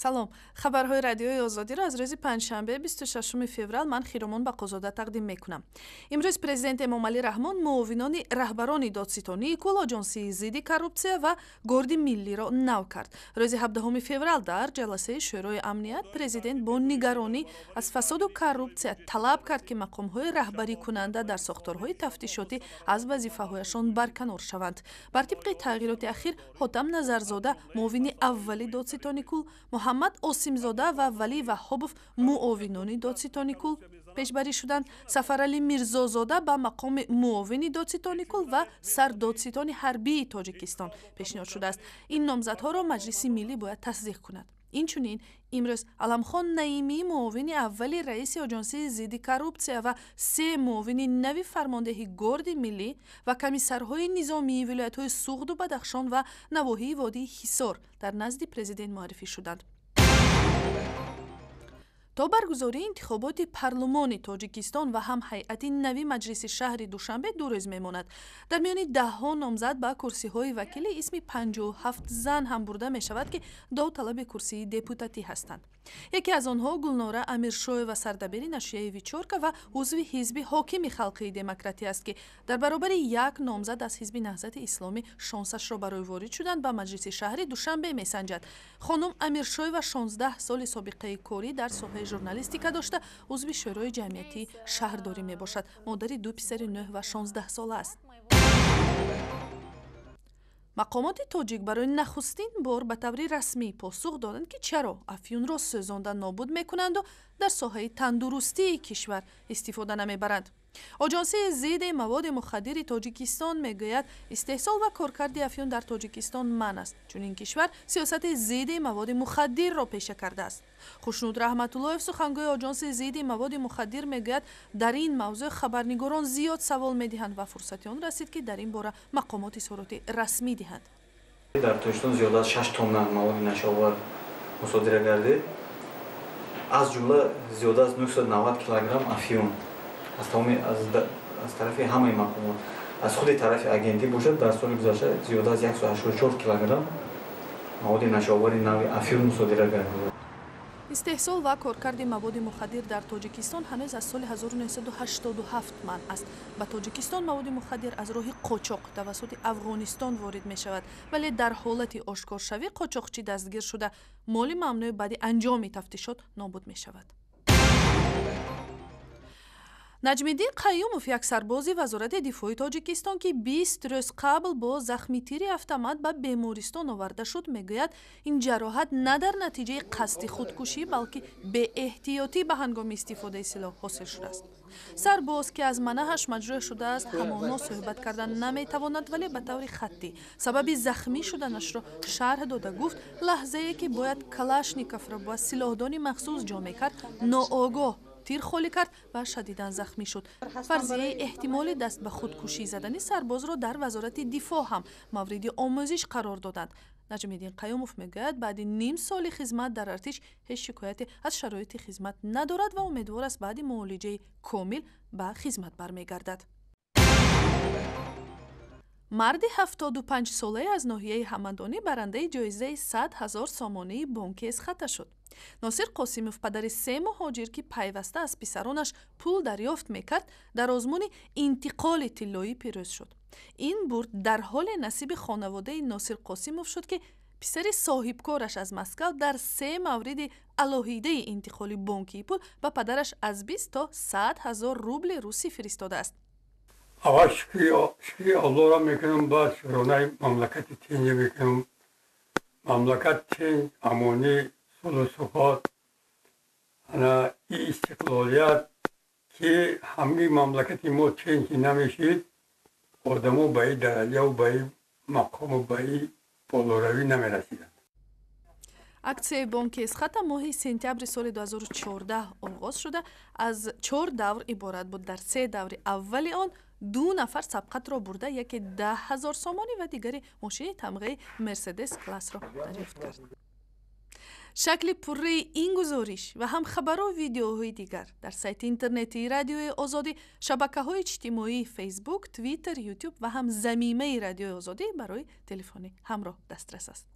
салом. хабарҳои радиои озодиро аз рӯзи панҷшанбе 26 феврал ман хиромон бақозода тақдим мекунам. имрӯз президент Эмомалӣ Раҳмон муовинони раҳбарони додситонии кул оҷонсии зидди коррупсия ва горди миллиро нав кард. рӯзи 17 феврал дар ҷаласаи шӯрои амният президент бо нигаронӣ аз фасоду коррупсия талаб кард ки мақомҳои раҳбарикунанда дар сохторҳои тафтишотӣ аз вазифаҳояшон барканор шаванд. бар тибқи тағйироти ахир ҳотам назарзода муовини аввали додситони кул, муҳаммад осимзода ва валӣ ваҳҳобов муовинони додситони кул пешбарӣ шуданд. сафаралӣ мирзозода ба мақоми муовини додситони кул ва сардодситони ҳарбии Тоҷикистон пешниҳод шудааст. ин номзадҳоро маҷлиси миллӣ бояд тасдиқ кунад. инчунин имрӯз Аламхон Наимии муовини аввали раиси оҷонсии зидди коррупсия ва се муовини нави фармондеҳи горди миллӣ ва комиссарҳои низомии вилоятҳои Суғду Бадахшон ва навоҳии водии Ҳисор дар назди президент муаррифӣ шуданд. то баргузории интихоботи парлумони Тоҷикистон ва ҳам ҳайати нави маҷлиси шаҳри Душанбе 2 рӯз мемонад. дар миёни даҳҳо номзад ба курсиҳои вакилӣ исми 57 зан ҳам бурда мешавад ки довталаби курсии депутатӣ ҳастанд. яке аз онҳо Гулнора Амиршоева сардабири нашрияи Вечерка ва узви ҳизби ҳокими халқии демократӣ аст ки дар баробари як номзад аз ҳизби наҳзати исломӣ шонсашро барои ворид шудан ба маҷлиси шаҳри Душанбе месанҷад. хонум Амиршоева 16 соли собиқаи корӣ дар соҳаи журналистика дошта узви шӯрои ҷамъиятии шаҳрдорӣ мебошад. модари 2 писари 9 ва 16 сола аст. мақомоти тоҷик барои нахустин бор ба таври расмӣ посух доданд ки чаро афюнро сӯзонда нобуд мекунанду дар соҳаи тандурустии кишвар истифода намебаранд. оҷонсии зидди маводи мухаддири Тоҷикистон мегӯяд истеҳсол ва коркарди афюн дар Тоҷикистон манъ аст. чунин кишвар сиёсати зидди маводи мухаддирро пеша кардааст. хушнуд Раҳматуллоев сухангӯи оҷонси зидди маводи мухаддир мегӯяд дар ин мавзӯъ хабарнигорон зиёд савол медиҳанд ва фурсати он расид ки дар ин бора мақомот изҳороти расмӣ диҳанд. дар Тоҷикистон зиёда аз 6 тонна маводи нашовар мусодира гардид. аз ҷумла зиёда аз 990 килограмм афюн аз тарафи ҳамаи мақомот, аз худи тарафи агентӣ бошад, дар соли гузашта зиёда аз 184 килограмм маводи нашовари нави афюн мусодира гардид. истеҳсол ва коркарди маводи мухаддир дар Тоҷикистон ҳанӯз аз соли 1987 манъ аст. ба Тоҷикистон маводи мухаддир аз роҳи қочоқ тавассути Афғонистон ворид мешавад, вале дар ҳолати ошкоршавӣ қочоқчӣ дастгир шуда моли мамнӯъ баъди анҷоми тафтишот нобуд мешавад. Наҷмиддин Қаюмов, як сарбози вазорати дифои Тоҷикистон ки 20 рӯз қабл бо захми тири автомат ба бемористон оварда шуд, мегӯяд ин ҷароҳат на дар натиҷаи қасди худкушӣ, балки беэҳтиётӣ ба ҳангоми истифодаи силоҳ ҳосил шудааст. сарбоз ки аз манаҳаш маҷрӯҳ шудааст, ҳамоно суҳбат кардан наметавонад, вале ба таври хаттӣ сабаби захмӣ шуданашро шарҳ дода гуфт лаҳзае ки бояд калашниковро ба силоҳдони махсус ҷо мекард, ноогоҳ тир холӣ кард ва шадидан захмӣ шуд. фарзияи эҳтимоли даст ба худкушӣ задани сарбозро дар вазорати дифоъ ҳам мавриди омӯзиш қарор доданд. Наҷмиддин Қаюмов мегӯяд баъди ним соли хизмат дар артиш ҳеҷ шикояте аз шароити хизмат надорад ва умедвор аст баъди муолиҷаи комил ба хизмат бармегардад. марди 75 солаи аз ноҳияи ҳамадонӣ барандаи ҷоизаи 100 000 сомонии бонкес хата шуд. носир Қосимов, падари 3 муҳоҷир ки пайваста аз писаронаш пул дарёфт мекард, дар озмуни интиқоли тиллоӣ пирӯз шуд. ин бурд дар ҳоле насиби хонаводаи Носир Қосимов шуд ки писари соҳибкораш аз Москав дар 3 мавриди алоҳидаи интиқоли бонкии пул ба падараш аз 20 то 100 000 рубли русӣ фиристодааст. اول شکری الله را میکنم، بعد شورای مملکت تنجی میکنم. مملکت تنج امانی صلح و ثبات این استقلالیت که همه مملکت ما تنج نمیشید، آدمو به این درجه و به این مقام و به این بالاروی نمیرسیدند. аксияи бонкес хата моҳи сентябри соли 2014 оғоз шуда аз 4 давр иборат буд. дар 3 даври аввали он 2 нафар сабқатро бурда, яке 10 000 сомонӣ ва дигари мошини тамғаи Мерседес классро дарёфт кард. шакли пурраи ин гузориш ва ҳам хабару видеоҳои дигар дар сайти интернетии радиои озодӣ, шабакаҳои иҷтимоии фейсбук, твиттер, ютуб ва ҳам замимаи радиои озодӣ барои телефони ҳамроҳ дастрас аст.